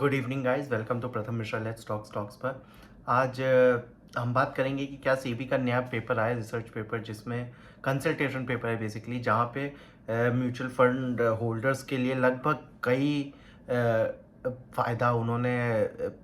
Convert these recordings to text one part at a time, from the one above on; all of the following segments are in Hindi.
Good evening guys, welcome to Pratham Mishra let's talk stocks पर। आज हम बात करेंगे कि क्या सेबी का नया पेपर आया, रिसर्च पेपर, जिसमें कंसल्टेशन पेपर है बेसिकली, जहाँ पे म्यूचुअल फंड होल्डर्स के लिए लगभग कई फ़ायदा उन्होंने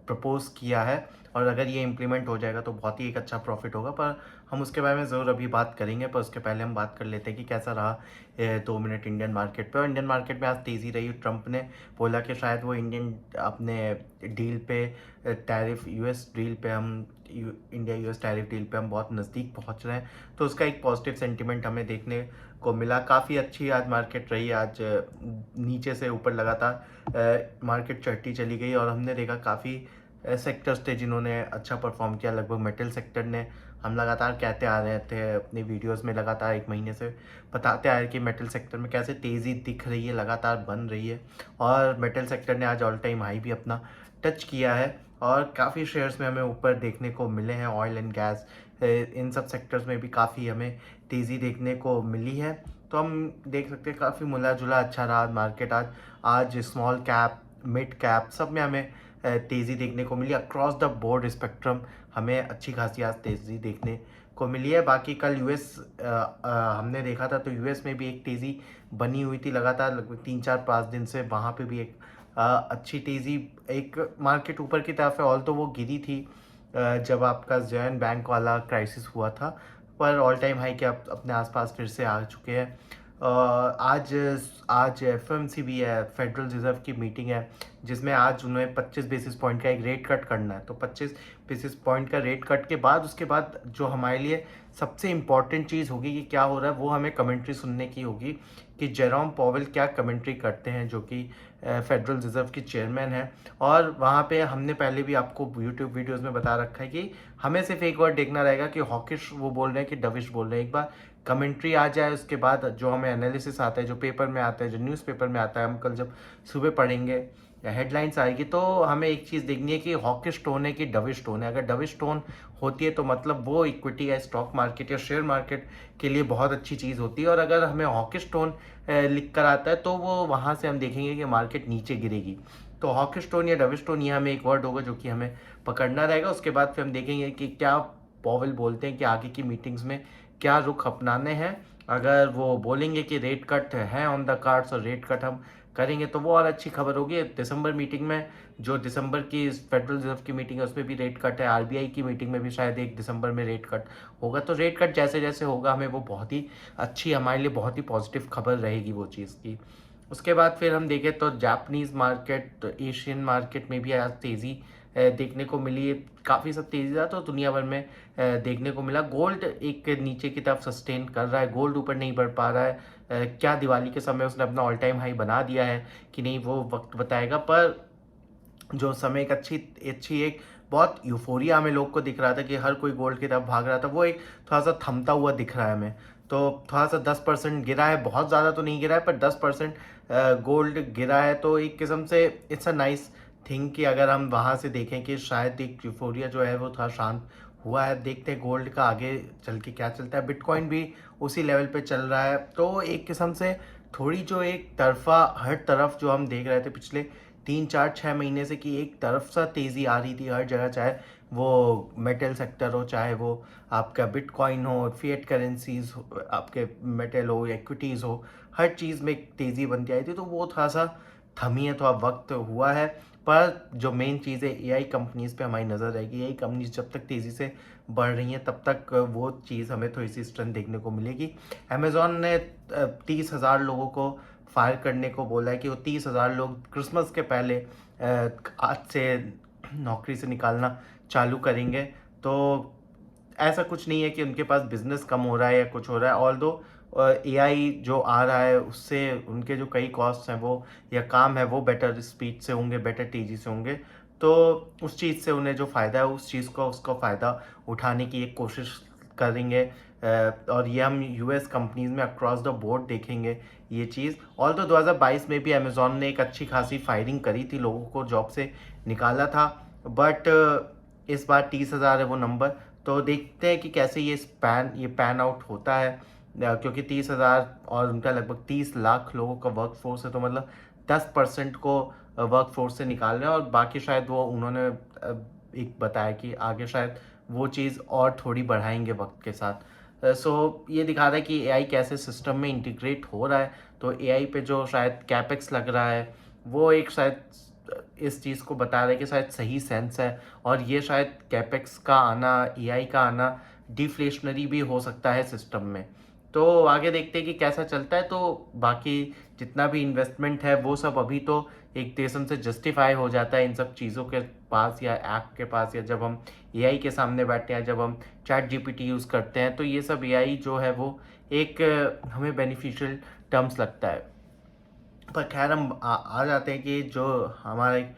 प्रपोज किया है। और अगर ये इम्प्लीमेंट हो जाएगा तो बहुत ही एक अच्छा प्रॉफिट होगा। पर हम उसके बारे में ज़रूर अभी बात करेंगे, पर उसके पहले हम बात कर लेते हैं कि कैसा रहा 2 मिनट इंडियन मार्केट पे। और इंडियन मार्केट में आज तेज़ी रही। ट्रंप ने बोला कि शायद वो इंडियन अपने डील पे, टैरिफ यूएस डील पे, हम इंडिया यूएस टैरिफ डील पे हम बहुत नज़दीक पहुंच रहे हैं, तो उसका एक पॉजिटिव सेंटिमेंट हमें देखने को मिला। काफ़ी अच्छी आज मार्केट रही। आज नीचे से ऊपर लगातार मार्केट चढ़ती चली गई और हमने देखा काफ़ी सेक्टर्स थे जिन्होंने अच्छा परफॉर्म किया। लगभग मेटल सेक्टर ने, हम लगातार कहते आ रहे थे अपने वीडियोस में, लगातार एक महीने से बताते आ रहे कि मेटल सेक्टर में कैसे तेज़ी दिख रही है, लगातार बन रही है। और मेटल सेक्टर ने आज ऑल टाइम हाई भी अपना टच किया है और काफ़ी शेयर्स में हमें ऊपर देखने को मिले हैं। ऑयल एंड गैस, इन सब सेक्टर्स में भी काफ़ी हमें तेज़ी देखने को मिली है। तो हम देख सकते हैं काफ़ी मिला जुला अच्छा रहा मार्केट आज। आज स्मॉल कैप, मिड कैप, सब में हमें तेज़ी देखने को मिली। अक्रॉस द बोर्ड स्पेक्ट्रम हमें अच्छी खासी आज तेज़ी देखने को मिली है। बाकी कल यूएस हमने देखा था, तो यूएस में भी एक तेज़ी बनी हुई थी लगातार, लगभग 3 4 5 दिन से। वहाँ पे भी एक अच्छी तेज़ी, एक मार्केट ऊपर की तरफ है। ऑल तो वो गिरी थी जब आपका जैन बैंक वाला क्राइसिस हुआ था, पर ऑल टाइम हाई के अपने आसपास फिर से आ चुके हैं। आज आज एफएमसी है, फेडरल रिजर्व की मीटिंग है, जिसमें आज उन्हें 25 बेसिस पॉइंट का एक रेट कट करना है। तो 25 बेसिस पॉइंट का रेट कट के बाद, उसके बाद जो हमारे लिए सबसे इम्पॉर्टेंट चीज़ होगी कि क्या हो रहा है, वो हमें कमेंट्री सुनने की होगी कि जेरोम पॉवेल क्या कमेंट्री करते हैं, जो कि फेडरल रिजर्व के चेयरमैन हैं। और वहाँ पे हमने पहले भी आपको यूट्यूब वीडियोस में बता रखा है कि हमें सिर्फ एक वर्ड देखना रहेगा कि हॉकिश वो बोल रहे हैं कि डविश बोल रहे हैं। एक बार कमेंट्री आ जाए, उसके बाद जो हमें एनालिसिस आता है, जो पेपर में आता है, जो न्यूज़पेपर में आता है, हम कल जब सुबह पढ़ेंगे या हेडलाइंस आएगी, तो हमें एक चीज़ देखनी है कि हॉकिश टोन है कि डविश टोन है। अगर डविश टोन होती है तो मतलब वो इक्विटी या स्टॉक मार्केट या शेयर मार्केट के लिए बहुत अच्छी चीज़ होती है। और अगर हमें हॉकिश टोन लिख कर आता है, तो वो वहाँ से हम देखेंगे कि मार्केट नीचे गिरेगी। तो हॉकिश टोन या डविश टोन, ये हमें एक वर्ड होगा जो कि हमें पकड़ना रहेगा। उसके बाद फिर हम देखेंगे कि क्या पॉवेल बोलते हैं कि आगे की मीटिंग्स में क्या रुख अपनाने हैं। अगर वो बोलेंगे कि रेट कट है ऑन द कार्ड्स और रेट कट हम करेंगे, तो वो और अच्छी खबर होगी। दिसंबर मीटिंग में, जो दिसंबर की फेडरल रिजर्व की मीटिंग है, उसमें भी रेट कट है। आरबीआई की मीटिंग में भी शायद 1 दिसंबर में रेट कट होगा। तो रेट कट जैसे जैसे होगा, हमें वो बहुत ही अच्छी, हमारे लिए बहुत ही पॉजिटिव खबर रहेगी वो चीज़ की। उसके बाद फिर हम देखें तो जापानीज़ मार्केट, तो एशियन मार्केट में भी आज तेज़ी देखने को मिली। काफ़ी सब तेज़ी था तो दुनिया भर में देखने को मिला। गोल्ड एक नीचे की तरफ सस्टेन कर रहा है, गोल्ड ऊपर नहीं बढ़ पा रहा है। क्या दिवाली के समय उसने अपना ऑल टाइम हाई बना दिया है कि नहीं, वो वक्त बताएगा। पर जो समय एक अच्छी अच्छी एक बहुत यूफोरिया हमें लोग को दिख रहा था कि हर कोई गोल्ड की तरफ भाग रहा था, वो एक थोड़ा सा थमता हुआ दिख रहा है हमें। तो थोड़ा सा 10% गिरा है, बहुत ज़्यादा तो नहीं गिरा है, पर 10% गोल्ड गिरा है। तो एक किस्म से इट्स अ नाइस थिंग कि अगर हम वहाँ से देखें कि शायद एक यूफोरिया जो है वो थोड़ा शांत हुआ है। देखते हैं गोल्ड का आगे चल के क्या चलता है। बिटकॉइन भी उसी लेवल पे चल रहा है। तो एक किस्म से थोड़ी जो एक तरफा हर तरफ जो हम देख रहे थे पिछले 3 4 6 महीने से, कि एक तरफ सा तेज़ी आ रही थी हर जगह, चाहे वो मेटल सेक्टर हो, चाहे वो आपका बिटकॉइन हो, फिएट करेंसीज हो, आपके मेटल हो, इक्विटीज़ हो, हर चीज़ में एक तेज़ी बनती आई थी। तो वो थोड़ा सा थमी है, थोड़ा वक्त हुआ है। पर जो मेन चीज़ है, एआई कंपनीज़ पे हमारी नज़र रहेगी। एआई कंपनीज जब तक तेज़ी से बढ़ रही हैं, तब तक वो चीज़ हमें थोड़ी सी स्ट्रेंथ देखने को मिलेगी। अमेज़ॉन ने 30,000 लोगों को फायर करने को बोला है, कि वो 30,000 लोग क्रिसमस के पहले आज से नौकरी से निकालना चालू करेंगे। तो ऐसा कुछ नहीं है कि उनके पास बिजनेस कम हो रहा है या कुछ हो रहा है। ऑल दो एआई जो आ रहा है, उससे उनके जो कई कॉस्ट हैं वो, या काम है वो, बेटर स्पीड से होंगे, बेटर तेज़ी से होंगे। तो उस चीज़ से उन्हें जो फ़ायदा है, उस चीज़ को, उसका फ़ायदा उठाने की एक कोशिश करेंगे। और ये हम यूएस कंपनीज में अक्रॉस द बोर्ड देखेंगे ये चीज़। ऑल तो 2022 में भी अमेज़ॉन ने एक अच्छी खासी फायरिंग करी थी, लोगों को जॉब से निकाला था। बट इस बार 30,000 है वो नंबर। तो देखते हैं कि कैसे ये पैन आउट होता है। क्योंकि 30,000 और उनका लगभग 30 लाख लोगों का वर्क फोर्स है, तो मतलब 10% को वर्क फोर्स से निकाल रहे हैं, और बाकी शायद वो उन्होंने एक बताया कि आगे शायद वो चीज़ और थोड़ी बढ़ाएंगे वक्त के साथ। सो ये दिखा रहा है कि एआई कैसे सिस्टम में इंटीग्रेट हो रहा है। तो एआई पे जो शायद कैपेक्स लग रहा है वो एक शायद इस चीज़ को बता रहा है कि शायद सही सेंस है, और ये शायद कैपेक्स का आना, एआई का आना डिफ्लेशनरी भी हो सकता है सिस्टम में। तो आगे देखते हैं कि कैसा चलता है। तो बाकी जितना भी इन्वेस्टमेंट है वो सब अभी तो एक किस्म से जस्टिफाई हो जाता है इन सब चीज़ों के पास या ऐप के पास, या जब हम एआई के सामने बैठते हैं, जब हम चैट जीपीटी यूज़ करते हैं, तो ये सब एआई जो है वो एक हमें बेनिफिशियल टर्म्स लगता है। पर खैर हम आ जाते हैं कि जो हमारा एक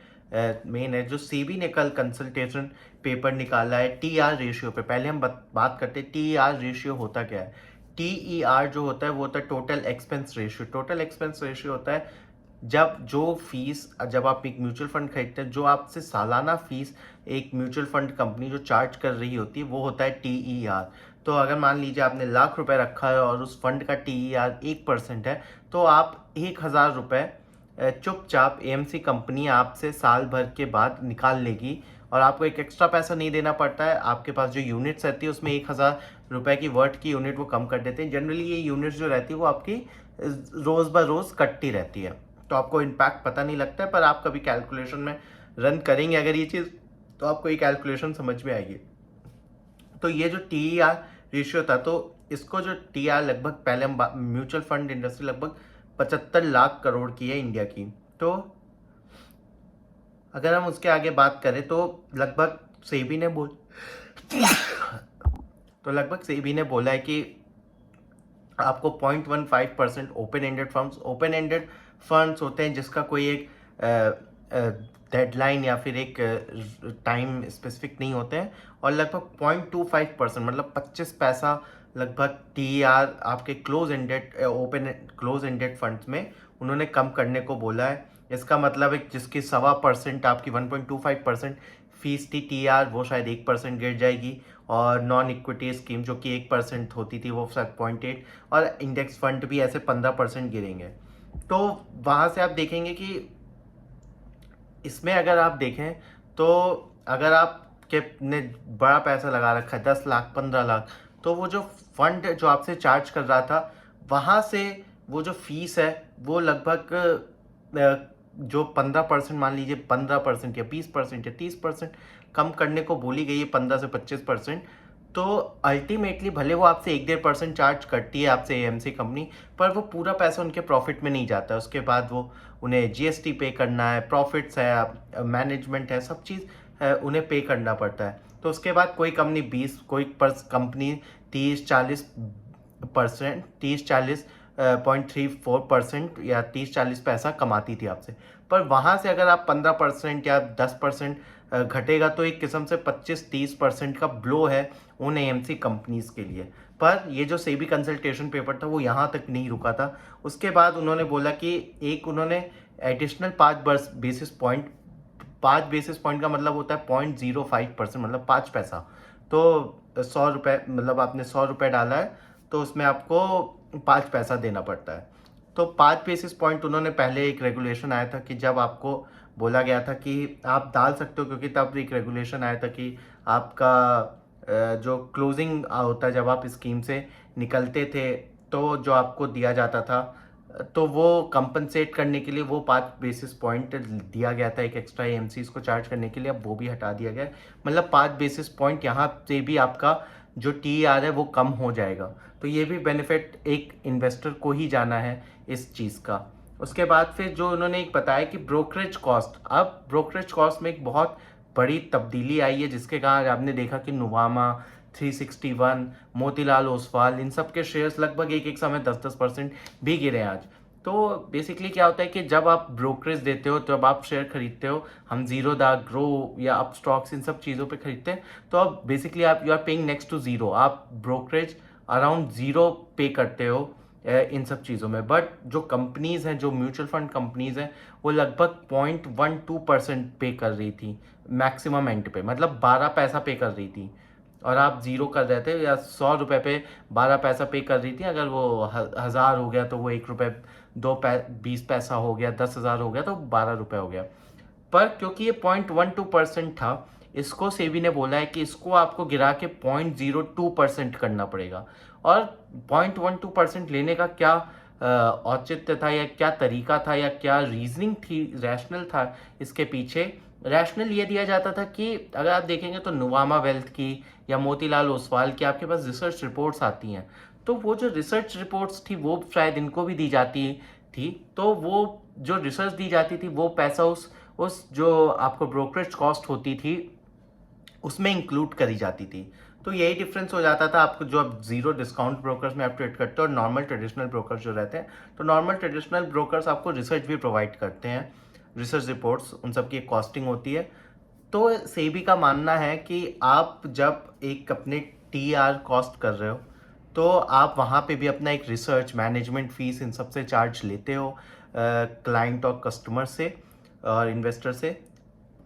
मेन है, जो सेबी ने कल कंसल्टेशन पेपर निकाला है टीआर रेशियो पे। पहले हम बात करते हैं टीआर रेशियो होता क्या है। टीईआर जो होता है वो होता है total expense ratio. Total expense ratio होता है जब जो फीस, जब आप एक म्यूचुअल फंड खरीदते हैं, जो आपसे सालाना फीस एक म्यूचुअल फंड कंपनी जो चार्ज कर रही होती है वो होता है टीईआर। तो अगर मान लीजिए आपने ₹1,00,000 रखा है और उस फंड का टीईआर 1% है, तो आप ₹1,000 चुपचाप एएमसी कंपनी आपसे साल भर के बाद निकाल लेगी, और आपको एक एक्स्ट्रा पैसा नहीं देना पड़ता है। आपके पास जो यूनिट्स रहती है उसमें ₹1,000 की वर्थ की यूनिट वो कम कर देते हैं। जनरली ये यूनिट्स जो रहती है वो आपकी रोज़ ब रोज़ कटती रहती है, तो आपको इम्पैक्ट पता नहीं लगता है। पर आप कभी कैलकुलेशन में रन करेंगे अगर ये चीज़, तो आपको ये कैलकुलेशन समझ में आएगी। तो ये जो टीईआर रेशियो था, तो इसको जो टीआर लगभग, पहले हम म्यूचुअल फंड इंडस्ट्री लगभग 75 लाख करोड़ की है इंडिया की। तो अगर हम उसके आगे बात करें तो लगभग सेबी ने बोल तो लगभग सेबी ने बोला है कि आपको 0.15% ओपन एंडेड फंड्स होते हैं जिसका कोई एक डेडलाइन या फिर एक टाइम स्पेसिफिक नहीं होते हैं, और लगभग 0.25% मतलब 25 पैसा लगभग टीआर आपके क्लोज एंडेड फंड्स में उन्होंने कम करने को बोला है। इसका मतलब है जिसकी 1.25% आपकी 1.25% फीस थी टीआर, वो शायद 1% गिर जाएगी, और नॉन इक्विटी स्कीम जो कि 1% होती थी वो शायद 0.8, और इंडेक्स फंड भी ऐसे 15% गिरेंगे। तो वहाँ से आप देखेंगे कि इसमें अगर आप देखें तो अगर आपके ने बड़ा पैसा लगा रखा है 10 लाख 15 लाख, तो वो जो फंड जो आपसे चार्ज कर रहा था वहाँ से वो जो फीस है वो लगभग जो 15%, मान लीजिए 15% या 20% या 30% कम करने को बोली गई है, 15 से 25%। तो अल्टीमेटली भले वो आपसे 1-1.5% चार्ज करती है आपसे एएमसी कंपनी, पर वो पूरा पैसा उनके प्रॉफिट में नहीं जाता है। उसके बाद वो उन्हें जीएसटी पे करना है, प्रॉफिट्स है, मैनेजमेंट है, सब चीज़ उन्हें पे करना पड़ता है। तो उसके बाद कोई कंपनी 20, कोई कंपनी 30-40% 30-40.34% या 30-40 पैसा कमाती थी आपसे। पर वहाँ से अगर आप 15% या 10% घटेगा तो एक किस्म से 25-30% का ब्लो है उन एएमसी कंपनीज के लिए। पर ये जो सेबी कंसल्टेशन पेपर था वो यहाँ तक नहीं रुका था। उसके बाद उन्होंने बोला कि एक उन्होंने additional 5 basis point, 5 basis point का मतलब होता है 0.05%, मतलब 5 पैसा। तो 100 रुपये, मतलब आपने 100 रुपये डाला है तो उसमें आपको 5 पैसा देना पड़ता है। तो 5 बेसिस पॉइंट उन्होंने, पहले एक रेगुलेशन आया था कि जब आपको बोला गया था कि आप डाल सकते हो, क्योंकि तब एक रेगुलेशन आया था कि आपका जो क्लोजिंग होता है जब आप स्कीम से निकलते थे तो जो आपको दिया जाता था, तो वो कंपनसेट करने के लिए वो 5 बेसिस पॉइंट दिया गया था एक एक्स्ट्रा एएमसीज को चार्ज करने के लिए, अब वो भी हटा दिया गया है। मतलब 5 बेसिस पॉइंट यहाँ से भी आपका जो टीआर है वो कम हो जाएगा। तो ये भी बेनिफिट एक इन्वेस्टर को ही जाना है इस चीज़ का। उसके बाद फिर जो उन्होंने एक बताया कि ब्रोकरेज कॉस्ट, अब ब्रोकरेज कॉस्ट में एक बहुत बड़ी तब्दीली आई है, जिसके कारण आपने देखा कि नुवामा, 361, मोतीलाल ओसवाल, इन सब के शेयर्स लगभग एक समय 10-10% भी गिरे आज। तो बेसिकली क्या होता है कि जब आप ब्रोकरेज देते हो, जब आप शेयर खरीदते हो, हम जीरोधा, ग्रो या अप स्टॉक्स इन सब चीज़ों पे खरीदते हैं, तो अब बेसिकली आप you are paying next to zero, आप ब्रोकरेज अराउंड जीरो पे करते हो इन सब चीज़ों में। बट जो कंपनीज हैं, जो म्यूचुअल फंड कंपनीज हैं, वो लगभग 0.12% पे कर रही थी मैक्सिमम एंड पे, मतलब 12 पैसा पे कर रही थी। और आप ज़ीरो कर रहे थे, या 100 रुपये पे 12 पैसा पे कर रही थी, अगर वो 1000 हो गया तो वो 1 रुपये 20 पैसा हो गया, 10,000 हो गया तो 12 रुपये हो गया। पर क्योंकि ये 0.12% था, इसको सेबी ने बोला है कि इसको आपको गिरा के 0.02% करना पड़ेगा। और 0.12% लेने का क्या औचित्य था, या क्या तरीका था, या क्या रीजनिंग थी, रैशनल था इसके पीछे। रैशनल ये दिया जाता था कि अगर आप देखेंगे तो नुवामा वेल्थ की या मोतीलाल ओसवाल की आपके पास रिसर्च रिपोर्ट्स आती हैं, तो वो जो रिसर्च रिपोर्ट्स थी वो शायद इनको भी दी जाती थी, तो वो जो रिसर्च दी जाती थी वो पैसा उस जो आपको ब्रोकरेज कॉस्ट होती थी उसमें इंक्लूड करी जाती थी। तो यही डिफरेंस हो जाता था आपको, जो आप जीरो डिस्काउंट ब्रोकर्स में आप ट्रेड करते हो और नॉर्मल ट्रेडिशनल ब्रोकर्स जो रहते हैं। तो नॉर्मल ट्रेडिशनल ब्रोकर्स आपको रिसर्च भी प्रोवाइड करते हैं, रिसर्च रिपोर्ट्स, उन सब की एक कॉस्टिंग होती है। तो सेबी का मानना है कि आप जब एक अपने टीआर कॉस्ट कर रहे हो, तो आप वहाँ पे भी अपना एक रिसर्च, मैनेजमेंट फीस, इन सब से चार्ज लेते हो, क्लाइंट और कस्टमर से और इन्वेस्टर से।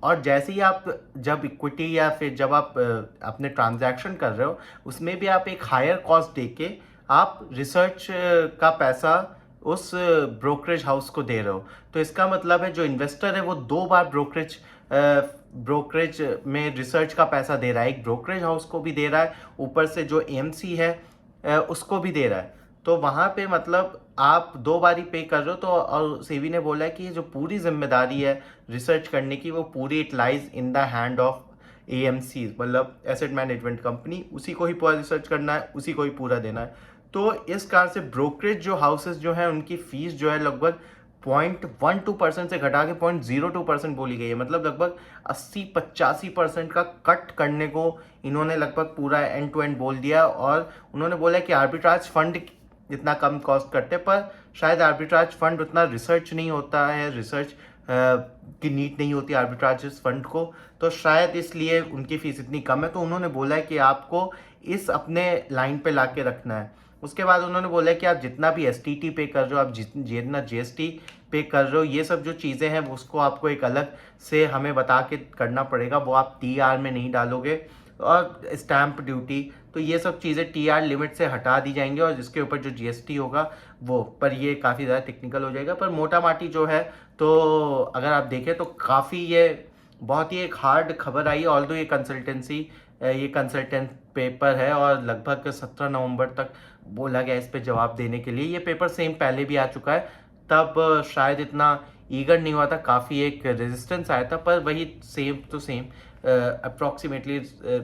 और जैसे ही आप जब इक्विटी या फिर जब आप अपने ट्रांजैक्शन कर रहे हो, उसमें भी आप एक हायर कॉस्ट दे के आप रिसर्च का पैसा उस ब्रोकरेज हाउस को दे रहे हो। तो इसका मतलब है जो इन्वेस्टर है वो 2 बार ब्रोकरेज में रिसर्च का पैसा दे रहा है, एक ब्रोकरेज हाउस को भी दे रहा है, ऊपर से जो एएमसी है उसको भी दे रहा है। तो वहाँ पे मतलब आप 2 बार ही पे कर रहे हो। तो और सेबी ने बोला है कि ये जो पूरी जिम्मेदारी है रिसर्च करने की, वो पूरी it lies in the hand of AMC, मतलब एसेट मैनेजमेंट कंपनी। उसी को ही पूरा रिसर्च करना है, उसी को ही पूरा देना है। तो इस कारण से ब्रोकरेज जो हाउसेस जो हैं उनकी फीस जो है लगभग 0.12% से घटा के 0.02% बोली गई है। मतलब लगभग 80-85% का कट करने को इन्होंने लगभग पूरा एंड टू एंड बोल दिया। और उन्होंने बोला कि आर्बिट्राज फंड जितना कम कॉस्ट करते, पर शायद आर्बिट्राज फंड उतना रिसर्च नहीं होता है, रिसर्च की नीड नहीं होती आर्बिट्राज फंड को, तो शायद इसलिए उनकी फीस इतनी कम है। तो उन्होंने बोला है कि आपको इस अपने लाइन पे ला के रखना है। उसके बाद उन्होंने बोला है कि आप जितना भी एसटीटी पे कर रहे हो, आप जितना जीएसटी पे कर रहे हो, ये सब जो चीज़ें हैं उसको आपको एक अलग से हमें बता के करना पड़ेगा, वो आप टीआर में नहीं डालोगे। और स्टैंप ड्यूटी, तो ये सब चीज़ें टीआर लिमिट से हटा दी जाएंगी, और जिसके ऊपर जो जीएसटी होगा वो, पर ये काफ़ी ज़्यादा टेक्निकल हो जाएगा। पर मोटा माटी जो है, तो अगर आप देखें तो काफ़ी ये बहुत ही एक हार्ड खबर आई है। ऑल्दो ये कंसल्टेंट पेपर है, और लगभग 17 नवंबर तक बोला गया इस पे जवाब देने के लिए। ये पेपर सेम पहले भी आ चुका है, तब शायद इतना ईगर नहीं हुआ था, काफ़ी एक रेजिस्टेंस आया था, पर वही same to same approximately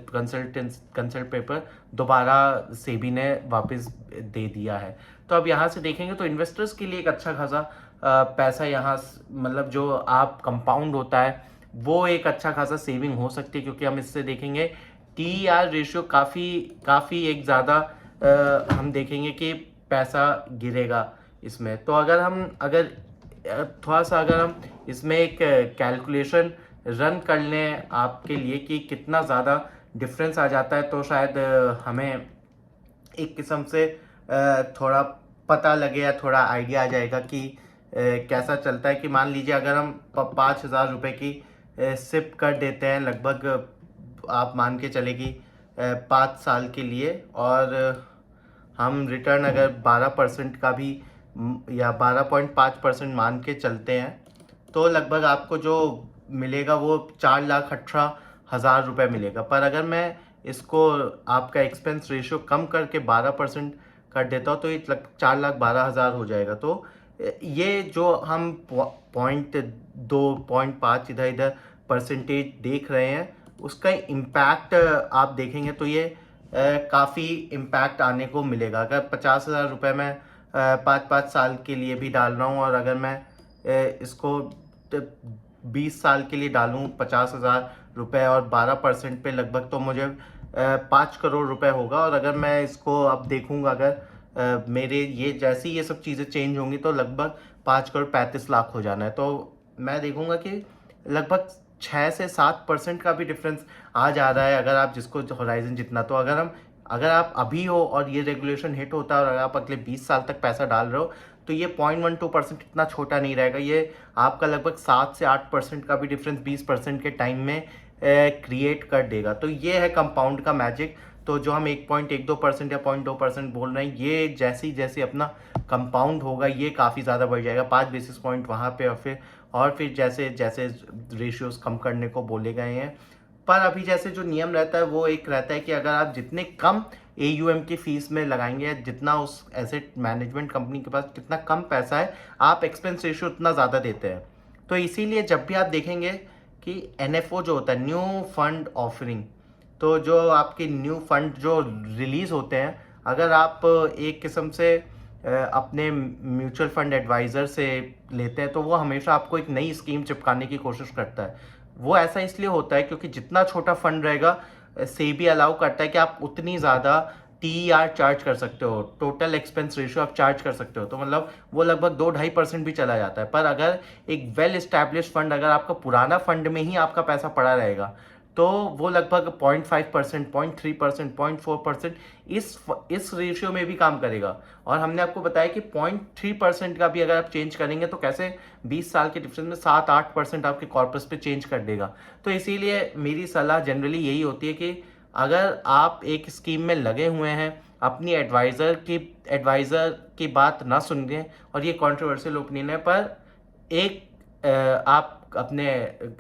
consult paper दोबारा सेबी ने वापस दे दिया है। तो अब यहाँ से देखेंगे तो इन्वेस्टर्स के लिए एक अच्छा खासा पैसा यहाँ मतलब जो आप कंपाउंड होता है वो एक अच्छा खासा सेविंग हो सकती है, क्योंकि हम इससे देखेंगे टीआर रेशियो काफ़ी एक ज़्यादा हम देखेंगे कि पैसा गिरेगा इसमें। तो अगर थोड़ा सा अगर हम इसमें एक कैलकुलेशन रन कर लें आपके लिए कि कितना ज़्यादा डिफरेंस आ जाता है, तो शायद हमें एक किस्म से थोड़ा पता लगे या थोड़ा आइडिया आ जाएगा कि कैसा चलता है। कि मान लीजिए अगर हम 5,000 रुपये की सिप कर देते हैं, लगभग आप मान के चले कि 5 साल के लिए, और हम रिटर्न अगर 12% का भी या 12.5% मान के चलते हैं, तो लगभग आपको जो मिलेगा वो 4,18,000 रुपये मिलेगा। पर अगर मैं इसको आपका एक्सपेंस रेशियो कम करके 12% कर देता हूँ, तो ये 4,12,000 हो जाएगा। तो ये जो हम 0.2 0.5 इधर इधर परसेंटेज देख रहे हैं, उसका इम्पैक्ट आप देखेंगे तो ये काफ़ी इम्पैक्ट आने को मिलेगा। अगर 50,000 रुपये मैं 5-5 साल के लिए भी डाल रहा हूँ, और अगर मैं इसको 20 साल के लिए डालूँ 50,000 रुपये और 12% पे लगभग, तो मुझे 5 करोड़ रुपए होगा। और अगर मैं इसको अब देखूँगा, अगर मेरे ये जैसी ये सब चीज़ें चेंज होंगी, तो लगभग 5,35,00,000 हो जाना है। तो मैं देखूँगा कि लगभग 6 से 7% का भी डिफरेंस आ जा रहा है, अगर आप जिसको होराइजन जितना। तो अगर आप अभी हो और ये रेगुलेशन हिट होता है, और अगर आप अगले 20 साल तक पैसा डाल रहे हो, तो ये 0.12% इतना छोटा नहीं रहेगा। ये आपका लगभग 7 से 8% का भी डिफरेंस 20% के टाइम में क्रिएट कर देगा। तो ये है कंपाउंड का मैजिक। तो जो हम 1.12% या 0.2% बोल रहे हैं, ये जैसी जैसे अपना कंपाउंड होगा ये काफ़ी ज़्यादा बढ़ जाएगा, 5 बेसिस पॉइंट वहाँ पे, और फिर जैसे जैसे रेशियोज कम करने को बोले गए हैं। पर अभी जैसे जो नियम रहता है वो एक रहता है कि अगर आप जितने कम AUM की फीस में लगाएंगे, जितना उस एसेट मैनेजमेंट कंपनी के पास कितना कम पैसा है, आप एक्सपेंस रेशियो उतना ज़्यादा देते हैं। तो इसीलिए जब भी आप देखेंगे कि NFO जो होता है, न्यू फंड ऑफरिंग, तो जो आपके न्यू फंड जो रिलीज होते हैं, अगर आप एक किस्म से अपने म्यूचुअल फंड एडवाइज़र से लेते हैं, तो वो हमेशा आपको एक नई स्कीम चिपकाने की कोशिश करता है। वो ऐसा इसलिए होता है क्योंकि जितना छोटा फंड रहेगा, सेबी अलाउ करता है कि आप उतनी ज़्यादा TER चार्ज कर सकते हो, टोटल एक्सपेंस रेशियो आप चार्ज कर सकते हो। तो मतलब वो लगभग 2-2.5% भी चला जाता है। पर अगर एक वेल इस्टेब्लिश फंड, अगर आपका पुराना फंड में ही आपका पैसा पड़ा रहेगा, तो वो लगभग 0.5%, 0.3%, 0.4% इस रेशियो में भी काम करेगा। और हमने आपको बताया कि 0.3% का भी अगर आप चेंज करेंगे तो कैसे 20 साल के डिफरेंस में 7-8% आपके कॉर्पस पे चेंज कर देगा। तो इसीलिए मेरी सलाह जनरली यही होती है कि अगर आप एक स्कीम में लगे हुए हैं, अपनी एडवाइज़र की बात ना सुनिए, और ये कंट्रोवर्शियल ओपिनियन है, पर एक आप अपने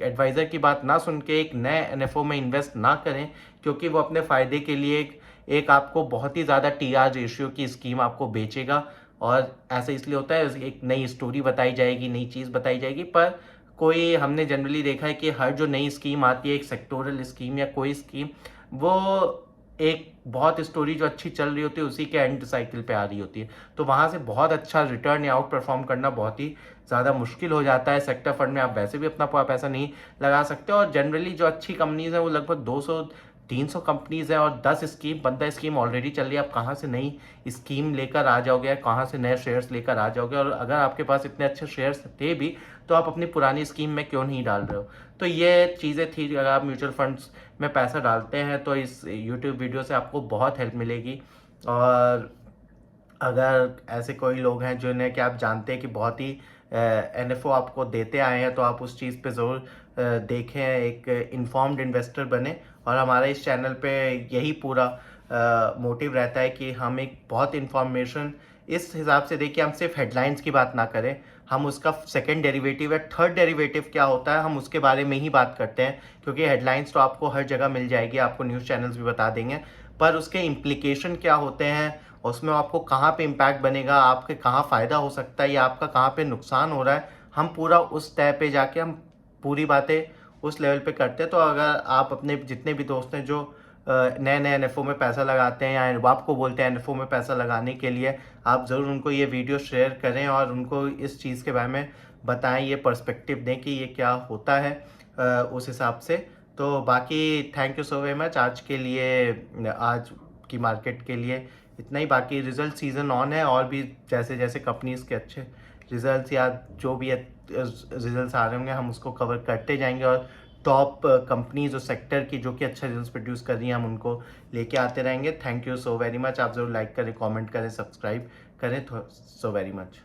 एडवाइज़र की बात ना सुन के एक नए NFO में इन्वेस्ट ना करें, क्योंकि वो अपने फ़ायदे के लिए एक आपको बहुत ही ज़्यादा TR रेशियो की स्कीम आपको बेचेगा। और ऐसा इसलिए होता है, एक नई स्टोरी बताई जाएगी, नई चीज़ बताई जाएगी, पर कोई हमने जनरली देखा है कि हर जो नई स्कीम आती है, एक सेक्टोरल स्कीम या कोई स्कीम, वो एक बहुत स्टोरी जो अच्छी चल रही होती है उसी के एंड साइकिल पे आ रही होती है। तो वहाँ से बहुत अच्छा रिटर्न या आउट परफॉर्म करना बहुत ही ज़्यादा मुश्किल हो जाता है। सेक्टर फंड में आप वैसे भी अपना पूरा पैसा नहीं लगा सकते, और जनरली जो अच्छी कंपनीज हैं वो लगभग 200-300 कंपनीज हैं, और 10-15 स्कीम ऑलरेडी चल रही है। आप कहाँ से नई स्कीम लेकर आ जाओगे, कहाँ से नए शेयर्स लेकर आ जाओगे? और अगर आपके पास इतने अच्छे शेयर्स थे भी, तो आप अपनी पुरानी स्कीम में क्यों नहीं डाल रहे हो? तो ये चीज़ें थी। अगर आप म्यूचुअल फंड्स में पैसा डालते हैं तो इस यूट्यूब वीडियो से आपको बहुत हेल्प मिलेगी। और अगर ऐसे कोई लोग हैं जिन्हें कि आप जानते हैं कि बहुत ही NFO आपको देते आए हैं, तो आप उस चीज़ पे ज़रूर देखें, एक इन्फॉर्म्ड इन्वेस्टर बने। और हमारा इस चैनल पे यही पूरा मोटिव रहता है कि हम एक बहुत इन्फॉर्मेशन इस हिसाब से दें कि हम सिर्फ हेडलाइंस की बात ना करें, हम उसका सेकंड डेरिवेटिव या थर्ड डेरिवेटिव क्या होता है, हम उसके बारे में ही बात करते हैं। क्योंकि हेडलाइंस तो आपको हर जगह मिल जाएगी, आपको न्यूज़ चैनल्स भी बता देंगे, पर उसके इम्प्लीकेशन क्या होते हैं, उसमें आपको कहाँ पे इम्पैक्ट बनेगा, आपके कहाँ फ़ायदा हो सकता है या आपका कहाँ पे नुकसान हो रहा है, हम पूरा उस तय पे जाके हम पूरी बातें उस लेवल पे करते हैं। तो अगर आप अपने जितने भी दोस्त हैं जो नए नए NFO में पैसा लगाते हैं या आपको बोलते हैं NFO में पैसा लगाने के लिए, आप ज़रूर उनको ये वीडियो शेयर करें और उनको इस चीज़ के बारे में बताएं, ये पर्सपेक्टिव दें कि ये क्या होता है उस हिसाब से। तो बाकी thank you so very much आज के लिए, आज की मार्केट के लिए इतना ही। बाकी रिजल्ट सीज़न ऑन है, और भी जैसे जैसे कंपनीज़ के अच्छे रिजल्ट्स या जो भी रिजल्ट्स आ रहे होंगे हम उसको कवर करते जाएंगे, और टॉप कंपनीज और सेक्टर की जो कि अच्छा रिजल्ट प्रोड्यूस कर रही हैं हम उनको लेके आते रहेंगे। Thank you so very much. आप ज़रूर लाइक करें, कमेंट करें, सब्सक्राइब करें। So very much.